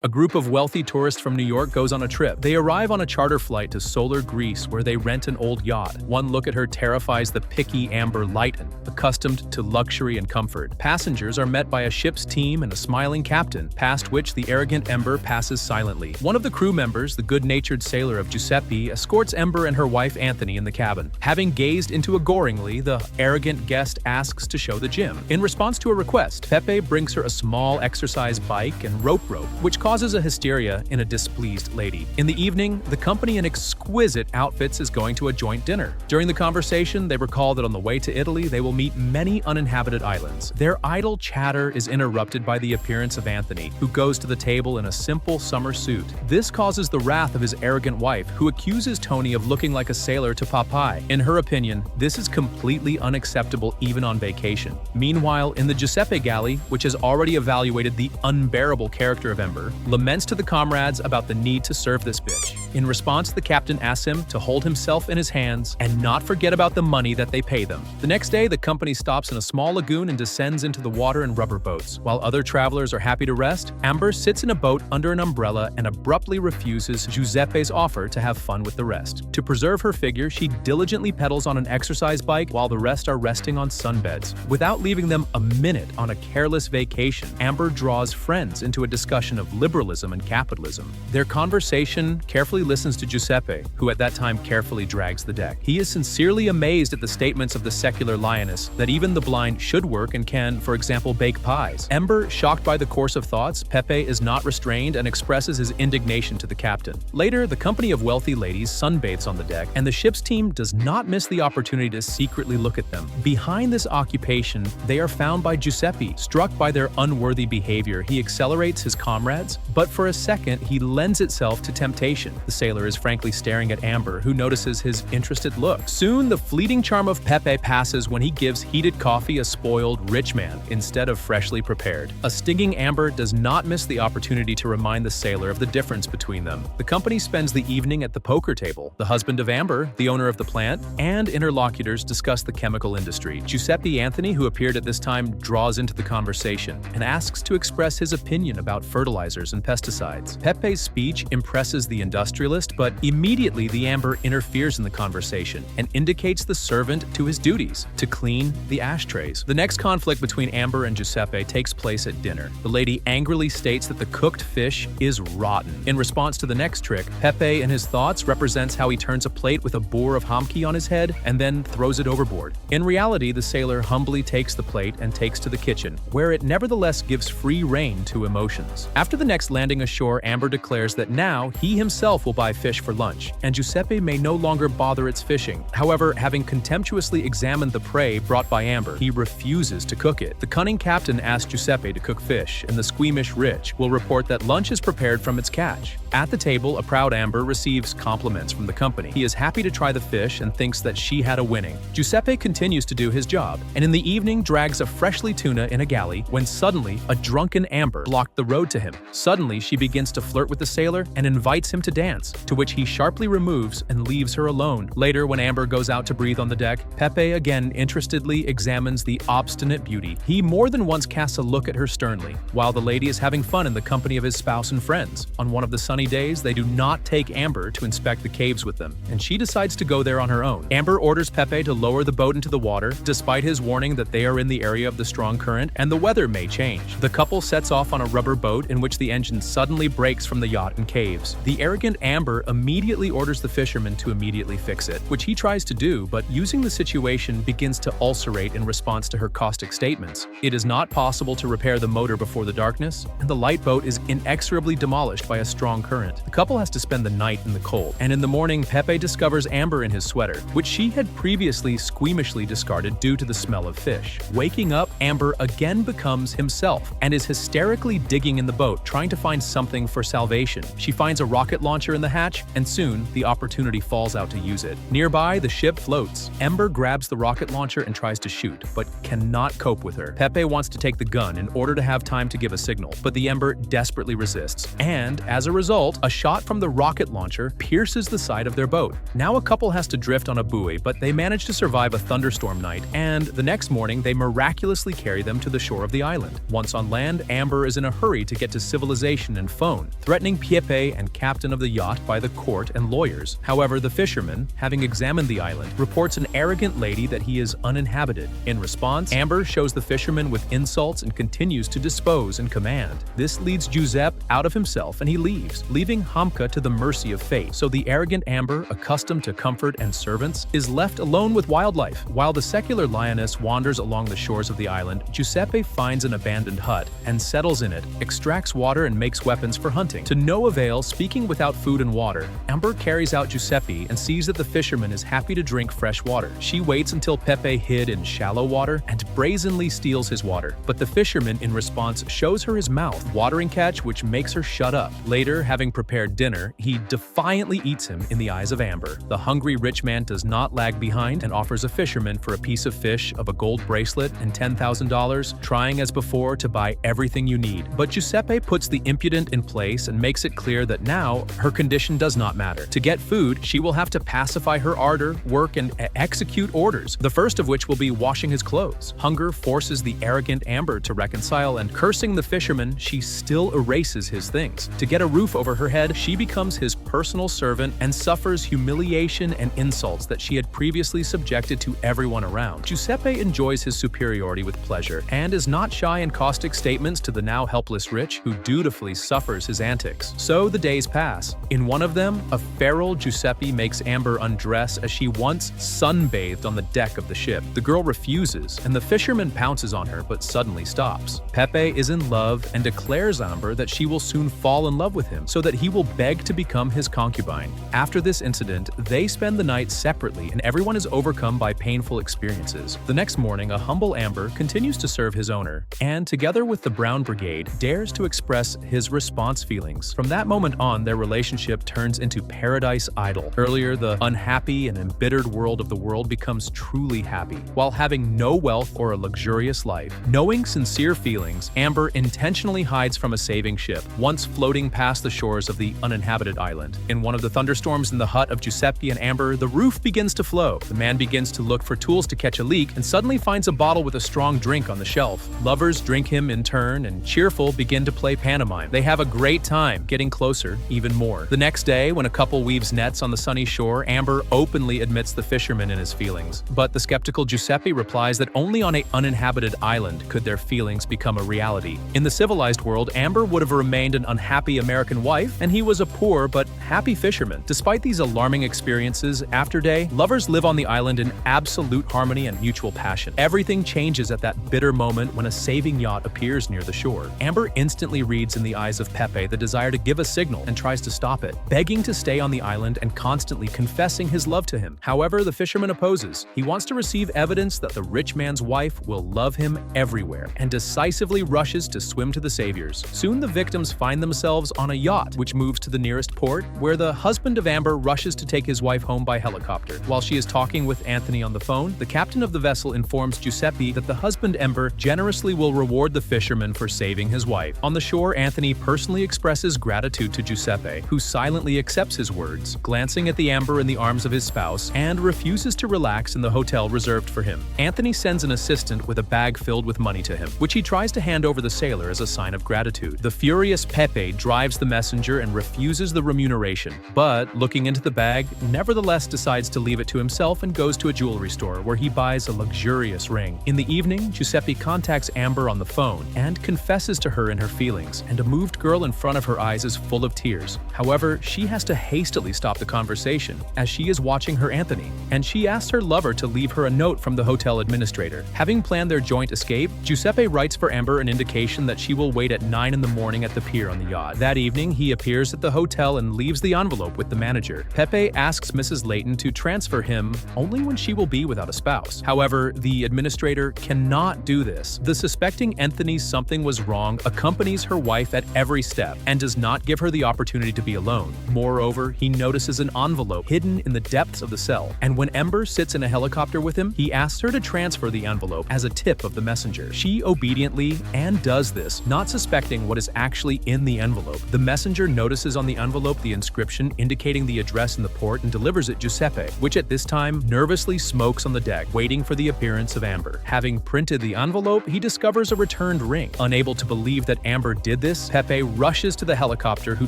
A group of wealthy tourists from New York goes on a trip. They arrive on a charter flight to Solar, Greece, where they rent an old yacht. One look at her terrifies the picky Amber Lighton, accustomed to luxury and comfort. Passengers are met by a ship's team and a smiling captain, past which the arrogant Ember passes silently. One of the crew members, the good-natured sailor of Giuseppe, escorts Ember and her wife Anthony in the cabin. Having gazed into agoringly, the arrogant guest asks to show the gym. In response to a request, Pepe brings her a small exercise bike and rope, which causes a hysteria in a displeased lady. In the evening, the company in exquisite outfits is going to a joint dinner. During the conversation, they recall that on the way to Italy, they will meet many uninhabited islands. Their idle chatter is interrupted by the appearance of Anthony, who goes to the table in a simple summer suit. This causes the wrath of his arrogant wife, who accuses Tony of looking like a sailor to Popeye. In her opinion, this is completely unacceptable even on vacation. Meanwhile, in the Giuseppe galley, which has already evaluated the unbearable character of Ember, laments to the comrades about the need to serve this bitch. In response, the captain asks him to hold himself in his hands and not forget about the money that they pay them. The next day, the company stops in a small lagoon and descends into the water in rubber boats. While other travelers are happy to rest, Amber sits in a boat under an umbrella and abruptly refuses Giuseppe's offer to have fun with the rest. To preserve her figure, she diligently pedals on an exercise bike while the rest are resting on sunbeds. Without leaving them a minute on a careless vacation, Amber draws friends into a discussion of liberalism and capitalism. Their conversation carefully listens to Giuseppe, who at that time carefully drags the deck. He is sincerely amazed at the statements of the secular lioness that even the blind should work and can, for example, bake pies. Ember, shocked by the course of thoughts, Pepe is not restrained and expresses his indignation to the captain. Later, the company of wealthy ladies sunbathes on the deck, and the ship's team does not miss the opportunity to secretly look at them. Behind this occupation, they are found by Giuseppe. Struck by their unworthy behavior, he accelerates his comrades, but for a second, he lends itself to temptation. The sailor is frankly staring at Amber, who notices his interested look. Soon, the fleeting charm of Pepe passes when he gives heated coffee a spoiled rich man instead of freshly prepared. A stinging Amber does not miss the opportunity to remind the sailor of the difference between them. The company spends the evening at the poker table. The husband of Amber, the owner of the plant, and interlocutors discuss the chemical industry. Giuseppe Anthony, who appeared at this time, draws into the conversation and asks to express his opinion about fertilizers and pesticides. Pepe's speech impresses the industrialist, but immediately the Amber interferes in the conversation and indicates the servant to his duties, to clean the ashtrays. The next conflict between Amber and Giuseppe takes place at dinner. The lady angrily states that the cooked fish is rotten. In response to the next trick, Pepe in his thoughts represents how he turns a plate with a boar of hamki on his head and then throws it overboard. In reality, the sailor humbly takes the plate and takes to the kitchen, where it nevertheless gives free rein to emotions. After the next landing ashore, Amber declares that now he himself will buy fish for lunch, and Giuseppe may no longer bother its fishing. However, having contemptuously examined the prey brought by Amber, he refuses to cook it. The cunning captain asks Giuseppe to cook fish, and the squeamish rich will report that lunch is prepared from its catch. At the table, a proud Amber receives compliments from the company. He is happy to try the fish and thinks that she had a winning. Giuseppe continues to do his job, and in the evening drags a freshly tuna in a galley when suddenly a drunken Amber blocked the road to him. Suddenly, she begins to flirt with the sailor and invites him to dance, to which he sharply removes and leaves her alone. Later, when Amber goes out to breathe on the deck, Pepe again interestedly examines the obstinate beauty. He more than once casts a look at her sternly, while the lady is having fun in the company of his spouse and friends. On one of the sunny days, they do not take Amber to inspect the caves with them, and she decides to go there on her own. Amber orders Pepe to lower the boat into the water, despite his warning that they are in the area of the strong current and the weather may change. The couple sets off on a rubber boat in which the engine suddenly breaks from the yacht and caves. The arrogant Amber immediately orders the fisherman to immediately fix it, which he tries to do, but using the situation begins to ulcerate in response to her caustic statements. It is not possible to repair the motor before the darkness, and the light boat is inexorably demolished by a strong current. The couple has to spend the night in the cold, and in the morning Pepe discovers Amber in his sweater, which she had previously squeamishly discarded due to the smell of fish. Waking up, Amber again becomes himself and is hysterically digging in the boat, trying to find something for salvation. She finds a rocket launcher in the hatch, and soon the opportunity falls out to use it. Nearby, the ship floats. Ember grabs the rocket launcher and tries to shoot, but cannot cope with her. Pepe wants to take the gun in order to have time to give a signal, but the Ember desperately resists, and as a result, a shot from the rocket launcher pierces the side of their boat. Now a couple has to drift on a buoy, but they manage to survive a thunderstorm night, and the next morning they miraculously carry them to the shore of the island. Once on land, Amber is in a hurry to get to civilization and phone, threatening Pepe and captain of the yacht by the court and lawyers. However, the fisherman, having examined the island, reports an arrogant lady that he is uninhabited. In response, Amber shows the fisherman with insults and continues to dispose and command. This leads Giuseppe out of himself and he leaves, leaving Hamka to the mercy of fate. So the arrogant Amber, accustomed to comfort and servants, is left alone with wildlife. While the secular lioness wanders along the shores of the island, Giuseppe finds an abandoned hut and settles in it, extracts water and makes weapons for hunting. To no avail, speaking without food and water, Amber carries out Giuseppe and sees that the fisherman is happy to drink fresh water. She waits until Pepe hid in shallow water and brazenly steals his water, but the fisherman in response shows her his mouth watering catch, which makes her shut up. Later, having prepared dinner, he defiantly eats him in the eyes of Amber. The hungry rich man does not lag behind and offers a fisherman for a piece of fish, of a gold bracelet, and $10,000, trying as before to buy everything you need. But Giuseppe puts the impudent in place and makes it clear that now her condition does not matter. To get food, she will have to pacify her ardor, work, and execute orders, the first of which will be washing his clothes. Hunger forces the arrogant Amber to reconcile, and cursing the fisherman, she still erases his things. To get a roof over her head, she becomes his personal servant and suffers humiliation and insults that she had previously subjected to everyone around. Giuseppe enjoys his superiority with pleasure and is not shy in caustic statements to the now helpless rich, who dutifully suffers his antics. So the days pass. In one of them, a feral Giuseppe makes Amber undress as she once sunbathed on the deck of the ship. The girl refuses, and the fisherman pounces on her but suddenly stops. Pepe is in love and declares Amber that she will soon fall in love with him, so that he will beg to become his concubine. After this incident, they spend the night separately and everyone is overcome by painful experiences. The next morning, a humble Amber continues to serve his owner, and together with the Brown Brigade, dares to express his response feelings. From that moment on, their relationship turns into paradise idyll. Earlier, the unhappy and embittered world of the world becomes truly happy. While having no wealth or a luxurious life, knowing sincere feelings, Amber intentionally hides from a saving ship, once floating past the shores of the uninhabited island. In one of the thunderstorms in the hut of Giuseppe and Amber, the roof begins to flow. The man begins to look for tools to catch a leak and suddenly finds a bottle with a strong drink on the shelf. Lovers drink him in turn and, cheerful, begin to play pantomime. They have a great time, getting closer even more. The next day, when a couple weaves nets on the sunny shore, Amber openly admits the fisherman in his feelings. But the skeptical Giuseppe replies that only on an uninhabited island could their feelings become a reality. In the civilized world, Amber would have remained an unhappy American wife, and he was a poor but happy fisherman. Despite these alarming experiences, after day, lovers live on the island in absolute harmony and mutual passion. Everything changes at that bitter moment when a saving yacht appears near the shore. Amber instantly reads in the eyes of Pepe the desire to give a signal and tries to stop it, begging to stay on the island and constantly confessing his love to him. However, the fisherman opposes. He wants to receive evidence that the rich man's wife will love him everywhere, and decisively rushes to swim to the saviors. Soon the victims find themselves on a yacht, which moves to the nearest port, where the husband of Amber rushes to take his wife home by helicopter. While she is talking with Anthony on the phone, the captain of the vessel informs Giuseppe that the husband Amber generously will reward the fisherman for saving his wife. On the shore, Anthony personally expresses gratitude to Giuseppe, who silently accepts his words, glancing at the Amber in the arms of his spouse, and refuses to relax in the hotel reserved for him. Anthony sends an assistant with a bag filled with money to him, which he tries to hand over the sailor as a sign of gratitude. The furious Pepe drives the messenger and refuses the remuneration, but looking into the bag, nevertheless decides to leave it to himself and goes to a jewelry store where he buys a luxurious ring. In the evening, Giuseppe contacts Amber on the phone and confesses to her in her feelings, and a moved girl in front of her eyes is full of tears. However, she has to hastily stop the conversation as she is watching her Anthony, and she asks her lover to leave her a note from the hotel administrator. Having planned their joint escape, Giuseppe writes for Amber an indication that she will wait at 9 in the morning at the pier on the yacht. That evening, he appears at the hotel and leaves leaves the envelope with the manager. Pepe asks Mrs. Layton to transfer him only when she will be without a spouse. However, the administrator cannot do this. The suspecting Anthony something was wrong accompanies her wife at every step and does not give her the opportunity to be alone. Moreover, he notices an envelope hidden in the depths of the cell, and when Ember sits in a helicopter with him, he asks her to transfer the envelope as a tip of the messenger. She obediently and does this, not suspecting what is actually in the envelope. The messenger notices on the envelope the inscription indicating the address in the port and delivers it Giuseppe, which at this time nervously smokes on the deck, waiting for the appearance of Amber. Having printed the envelope, he discovers a returned ring. Unable to believe that Amber did this, Pepe rushes to the helicopter, who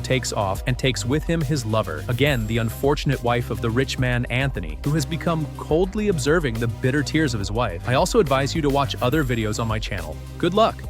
takes off and takes with him his lover, again the unfortunate wife of the rich man Anthony, who has become coldly observing the bitter tears of his wife. I also advise you to watch other videos on my channel. Good luck!